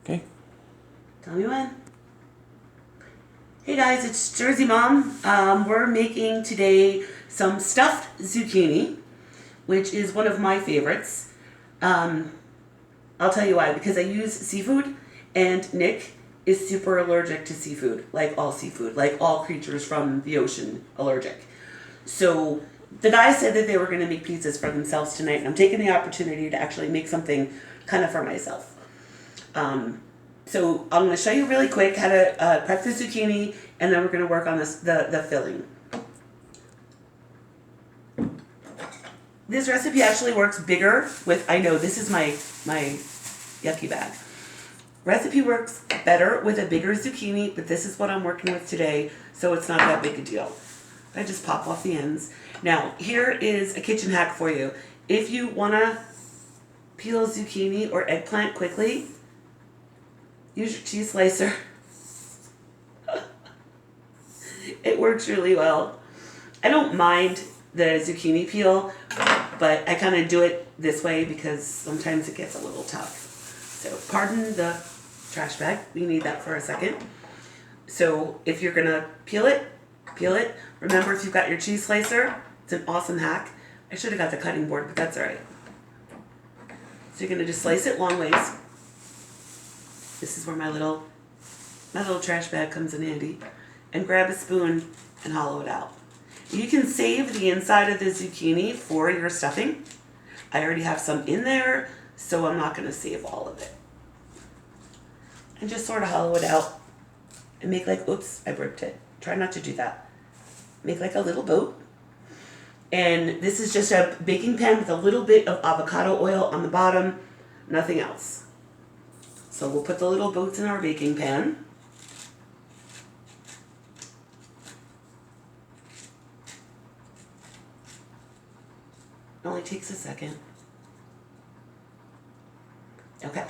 Okay. Tell me when. Hey guys, it's Jersey Mom. We're making today some stuffed zucchini, which is one of my favorites. I'll tell you why, because I use seafood and Nick is super allergic to seafood, like all creatures from the ocean allergic. So the guys said that they were going to make pizzas for themselves tonight, and I'm taking the opportunity to actually make something kind of for myself. So I'm going to show you really quick how to prep the zucchini, and then we're going to work on the filling. This recipe actually works bigger with, I know this is my yucky bag. Recipe works better with a bigger zucchini, but this is what I'm working with today, so it's not that big a deal. I just pop off the ends. Now, here is a kitchen hack for you. If you want to peel zucchini or eggplant quickly, use your cheese slicer. It works really well. I don't mind the zucchini peel, but I kind of do it this way because sometimes it gets a little tough. So pardon the trash bag. We need that for a second. So if you're going to peel it. Remember, if you've got your cheese slicer, it's an awesome hack. I should have got the cutting board, but that's all right. So you're going to just slice it long ways. This is where my little trash bag comes in handy. And grab a spoon and hollow it out. You can save the inside of the zucchini for your stuffing. I already have some in there, so I'm not going to save all of it. And just sort of hollow it out and make like, oops, I burped it. Try not to do that. Make like a little boat. And this is just a baking pan with a little bit of avocado oil on the bottom, nothing else. So we'll put the little boats in our baking pan. It only takes a second. Okay.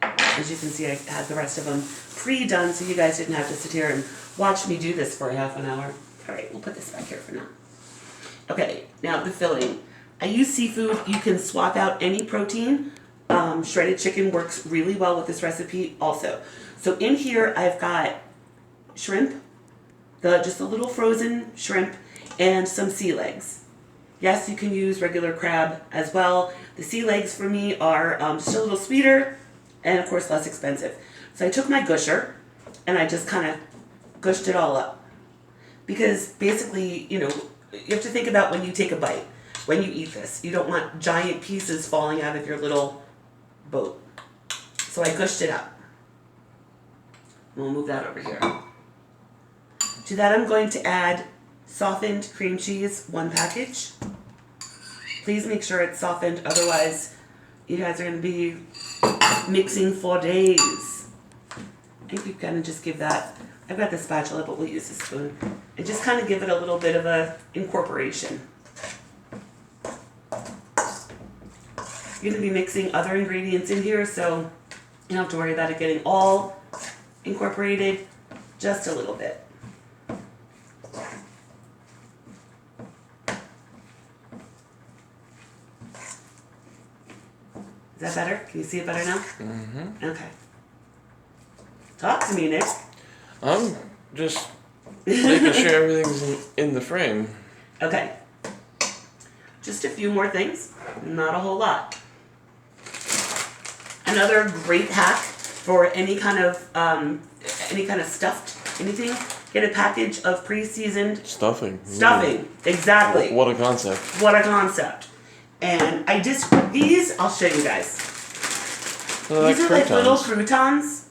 As you can see, I had the rest of them pre-done so you guys didn't have to sit here and watch me do this for half an hour. All right, we'll put this back here for now. Okay, now the filling. I use seafood. You can swap out any protein. Shredded chicken works really well with this recipe also. So in here, I've got shrimp, just a little frozen shrimp, and some sea legs. Yes, you can use regular crab as well. The sea legs for me are just a little sweeter and, of course, less expensive. So I took my gusher and I just kind of gushed it all up. Because basically, you have to think about when you take a bite, when you eat this. You don't want giant pieces falling out of your little boat. So I gushed it up. We'll move that over here. To that, I'm going to add softened cream cheese, 1 package. Please make sure it's softened, otherwise you guys are going to be mixing for days. I think you kind of just give that, I've got the spatula, but we'll use a spoon, and just kind of give it a little bit of a incorporation. You're going to be mixing other ingredients in here, so you don't have to worry about it getting all incorporated, just a little bit. Is that better? Can you see it better now? Mm-hmm. Okay. Talk to me, Nick. I'm just making sure everything's in the frame. Okay. Just a few more things. Not a whole lot. Another great hack for any kind of stuffed anything. Get a package of pre-seasoned Stuffing. Stuffing. Exactly. What a concept. What a concept. And these, I'll show you guys. They're These are like little croutons. croutons.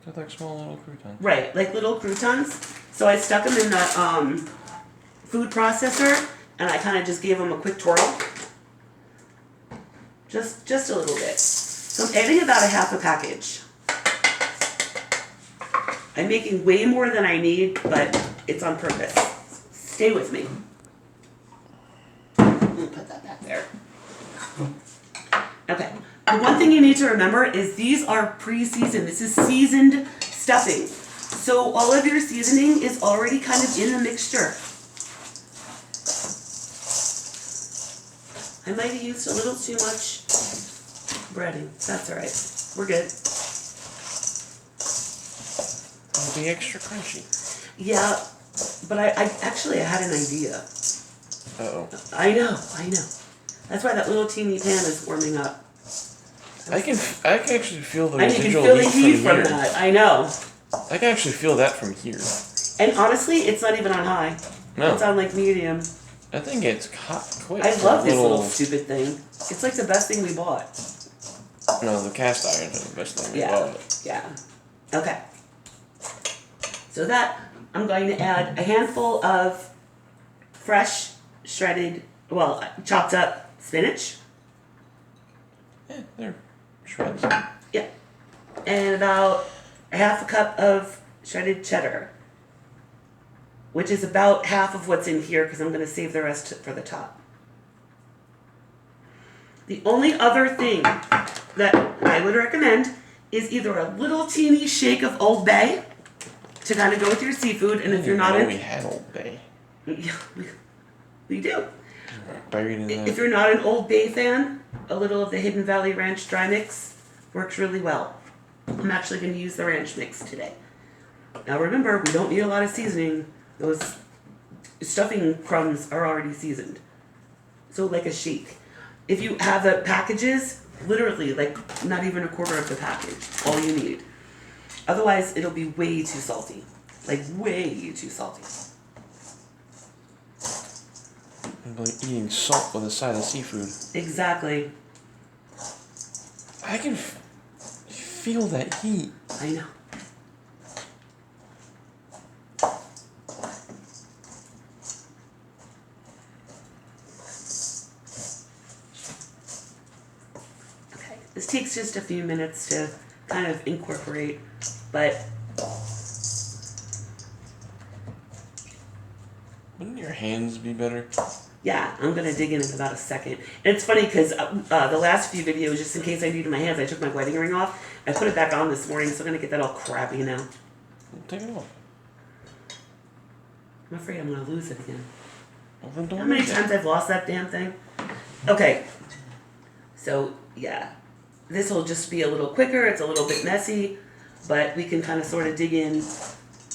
They're like small little croutons. Right, like little croutons. So I stuck them in the food processor, and I kind of just gave them a quick twirl. Just a little bit. So I'm adding about a half a package. I'm making way more than I need, but it's on purpose. Stay with me. We'll put that back there. Okay. The one thing you need to remember is these are pre-seasoned. This is seasoned stuffing. So all of your seasoning is already kind of in the mixture. I might have used a little too much breading. That's all right. We're good. It'll be extra crunchy. Yeah, but I actually I had an idea. Uh-oh. I know. That's why that little teeny pan is warming up. I can actually feel the And you can residual feel the heat from from here. that. I know. I can actually feel that from here. And honestly, it's not even on high. No. It's on like medium. I think it's hot quick. I love this little stupid thing. It's like the best thing we bought. No, the cast irons are the best thing we bought. Yeah. Okay. So that, I'm going to add a handful of fresh, shredded, chopped up spinach. Yeah, they're shreds. Yeah. And about a half a cup of shredded cheddar, which is about half of what's in here because I'm going to save the rest for the top. The only other thing that I would recommend is either a little teeny shake of Old Bay to kind of go with your seafood, and if you're not we had Old Bay. Yeah, we do. Buried in that. If you're not an Old Bay fan, a little of the Hidden Valley Ranch dry mix works really well. I'm actually going to use the ranch mix today. Now remember, we don't need a lot of seasoning. Those stuffing crumbs are already seasoned. So like a shake. If you have the packages, literally like not even a quarter of the package, all you need. Otherwise, it'll be way too salty. Like way too salty. I'm like eating salt with a side of seafood. Exactly. I can feel that heat. I know. Okay, this takes just a few minutes to kind of incorporate, but wouldn't your hands be better? yeah, I'm gonna dig in about a second. And it's funny because the last few videos, just in case I needed my hands, I took my wedding ring off. I put it back on this morning, so I'm gonna get that all crappy now. Take it off. I'm afraid I'm gonna lose it again. Well, then don't How many lose it. times I've lost that damn thing? Okay, so yeah, this will just be a little quicker. It's a little bit messy, but we can kind of sort of dig in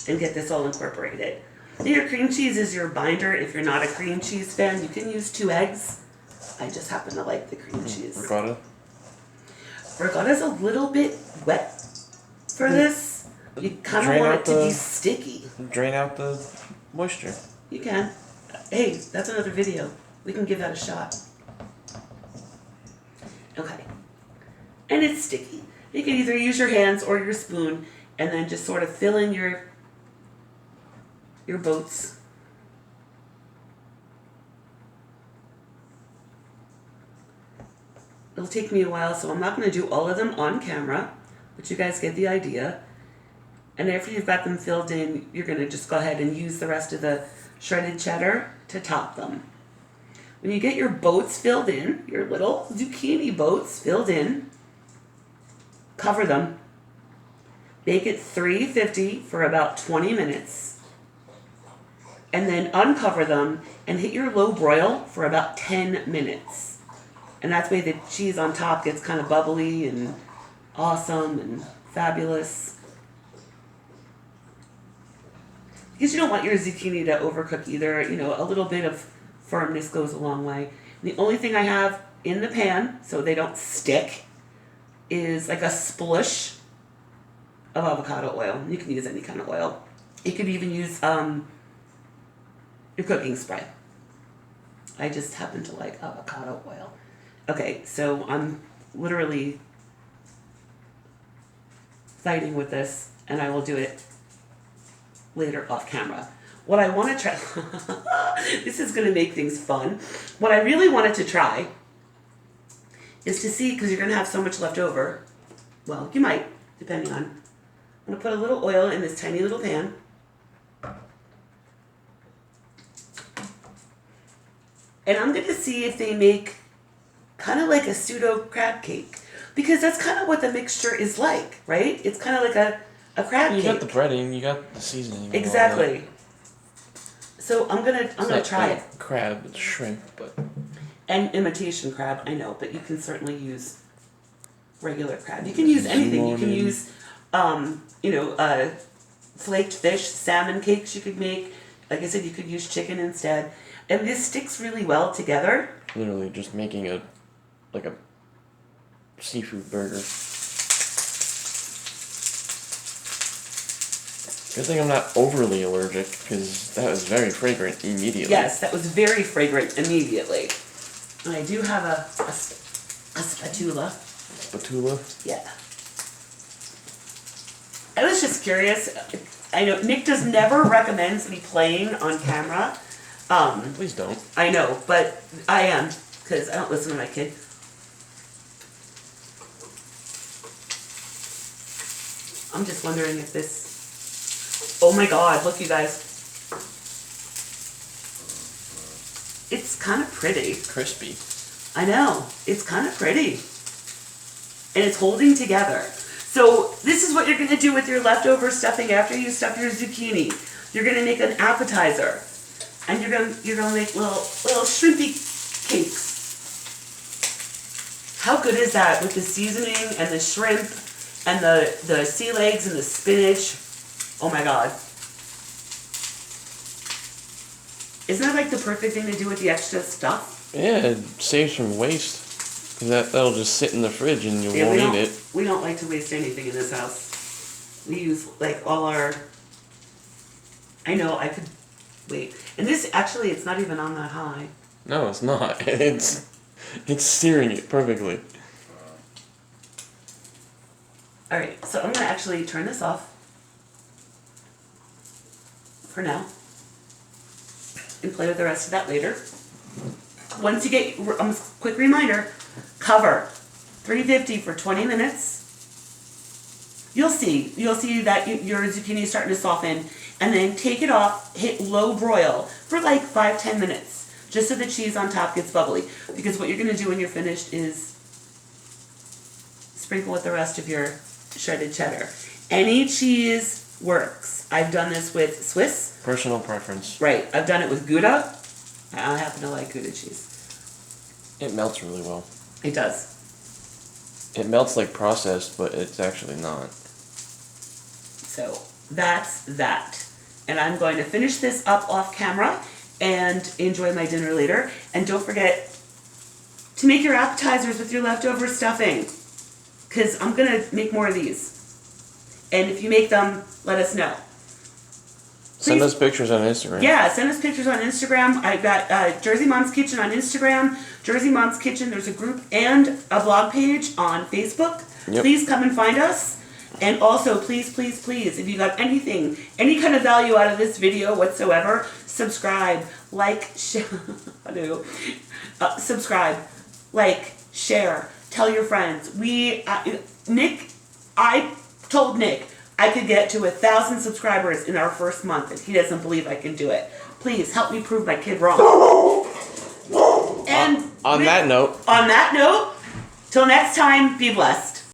and get this all incorporated. Your cream cheese is your binder. If you're not a cream cheese fan, you can use 2 eggs. I just happen to like the cream cheese. Ricotta? Ricotta's a little bit wet for this. You kind of want it to be sticky. Drain out the moisture. You can. Hey, that's another video. We can give that a shot. Okay. And it's sticky. You can either use your hands or your spoon and then just sort of fill in your boats. It'll take me a while, so I'm not going to do all of them on camera, but you guys get the idea. And after you've got them filled in, you're going to just go ahead and use the rest of the shredded cheddar to top them. When you get your boats filled in, your little zucchini boats filled in, cover them. Bake at 350 for about 20 minutes. And then uncover them and hit your low broil for about 10 minutes. And that's the way the cheese on top gets kind of bubbly and awesome and fabulous. Because you don't want your zucchini to overcook either. You know, a little bit of firmness goes a long way. The only thing I have in the pan, so they don't stick, is like a splush of avocado oil. You can use any kind of oil. You could even use your cooking spray. I just happen to like avocado oil. Okay, so I'm literally fighting with this, and I will do it later off camera. What I want to try, this is going to make things fun. What I really wanted to try is to see, because you're going to have so much left over, well, you might, depending on, I'm going to put a little oil in this tiny little pan. And I'm going to see if they make kind of like a pseudo crab cake. Because that's kind of what the mixture is like, right? It's kind of like a crab cake. You got the breading, you got the seasoning. Exactly. So I'm gonna try like it. Crab, it's shrimp, but And imitation crab, I know, but you can certainly use regular crab. You can use anything. You can use, flaked fish, salmon cakes you could make. Like I said, you could use chicken instead. And this sticks really well together. Literally just making a seafood burger. Good thing I'm not overly allergic, because that was very fragrant immediately. Yes, that was very fragrant immediately. And I do have a spatula. Spatula? Yeah. I was just curious. I know Nick does never recommends me playing on camera. Please don't. I know, but I am, because I don't listen to my kid. I'm just wondering if this... Oh my god, look you guys. It's kind of pretty. Crispy. I know. It's kind of pretty. And it's holding together. So this is what you're going to do with your leftover stuffing after you stuff your zucchini. You're going to make an appetizer. And you're going to make little shrimpy cakes. How good is that with the seasoning and the shrimp and the sea legs and the spinach? Oh my god. Isn't that like the perfect thing to do with the extra stuff? Yeah, it saves from waste. Cause that'll just sit in the fridge and you won't eat it. We don't like to waste anything in this house. We use like all our... I know, I could... Wait. And this, actually, it's not even on that high. No, it's not. It's searing it perfectly. Alright, so I'm going to actually turn this off. For now. And play with the rest of that later. Once you get, quick reminder, cover 350 for 20 minutes. You'll see that your zucchini is starting to soften, and then take it off, hit low broil for like 5-10 minutes, just so the cheese on top gets bubbly. Because what you're gonna do when you're finished is sprinkle with the rest of your shredded cheddar. Any cheese works. I've done this with Swiss. Personal preference. Right. I've done it with Gouda. I happen to like Gouda cheese. It melts really well. It does. It melts like processed, but it's actually not. So that's that. And I'm going to finish this up off camera and enjoy my dinner later. And don't forget to make your appetizers with your leftover stuffing, because I'm going to make more of these. And if you make them, let us know. Send us pictures on Instagram. Yeah, send us pictures on Instagram. I've got Jersey Mom's Kitchen on Instagram. Jersey Mom's Kitchen, there's a group and a blog page on Facebook. Yep. Please come and find us. And also, please, please, please, if you got anything, any kind of value out of this video whatsoever, subscribe, like, share, subscribe, like, share, tell your friends. I told Nick I could get to 1,000 subscribers in our first month, and he doesn't believe I can do it. Please help me prove my kid wrong. And on that note, till next time, be blessed.